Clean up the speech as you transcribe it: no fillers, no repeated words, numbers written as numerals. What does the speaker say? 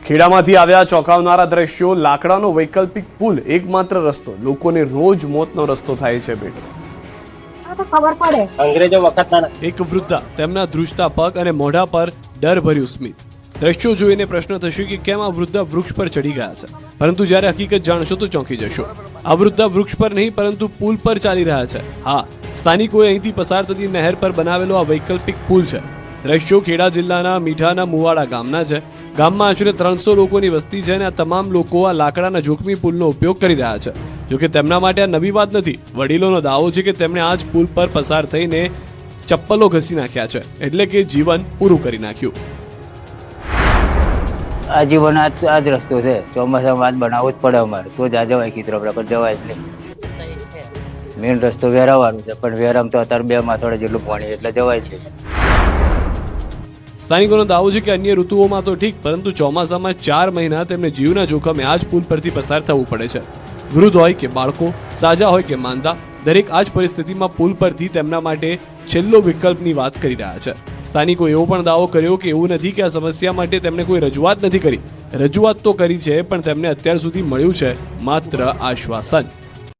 ખેડામાંથી આવ્યા ચોંકાવનારા દ્રશ્યો, લાકડાનો વૈકલ્પિક પુલ એકમાત્ર રસ્તો, લોકોને રોજ મોતનો રસ્તો થાય છે ભેટો. ખબર પડે અંગ્રેજો વખતના એક વૃદ્ધા, તેમના ધ્રુજતા પગ અને મોઢા પર ડરભર્યું સ્મિત. દ્રશ્યો જોઈને પ્રશ્ન થશે કે કેમ આ વૃદ્ધા વૃક્ષ પર ચડી ગયા છે, પરંતુ જ્યારે હકીકત જાણશો તો ચોંકી જશો. આ વૃદ્ધા વૃક્ષ પર નહીં પરંતુ પુલ પર ચાલી રહ્યા છે. હા, સ્થાનિકોએ અહીંથી પસાર થતી નહેર પર બનાવેલો આ વૈકલ્પિક પુલ છે. દ્રશ્યો ખેડા જિલ્લાના મીઠાના મુવાડા ગામના છે. ગામમાં આશરે 300 લોકોની વસ્તી છે અને આ તમામ લોકો આ લાકડાના જોખમી પુલનો ઉપયોગ કરી રહ્યા છે. જોકે તેમના માટે આ નવી વાત નથી. વડીલોનો દાવો છે કે તેમણે આ જ પુલ પર પસાર થઈને ચપ્પલો ઘસી નાખ્યા છે, એટલે કે જીવન પૂરું કરી નાખ્યું. આજીવન આ જ રસ્તો છે. ચોમાસામાં આજ બનાવવો જ પડે અમારે, તો જ આ જવાય. ખીતરો આપણે જવાય જ નહીં. મેઇન રસ્તો વેરાવાનું છે, પણ વેરામ તો અત્યારે 2 માથોડા જેટલું પાણી એટલે જવાય જ નહીં. સ્થાનિકોનો દાવો છે કે અન્ય ઋતુઓમાં તો ઠીક, પરંતુ ચોમાસામાં 4 મહિના તેમને જીવના જોખમે આ જ પુલ પરથી પસાર થવું પડે છે. વૃદ્ધ હોય કે બાળકો, સાજા હોય કે માંદા, દરેક આ જ પરિસ્થિતિમાં પુલ પરથી તેમના માટે છેલ્લો વિકલ્પની વાત કરી રહ્યા છે. સ્થાનિકો એવો પણ દાવો કર્યો કે એવું નથી કે આ સમસ્યા માટે તેમણે કોઈ રજૂઆત નથી કરી. રજૂઆત તો કરી છે, પણ તેમને અત્યાર સુધી મળ્યું છે માત્ર આશ્વાસન.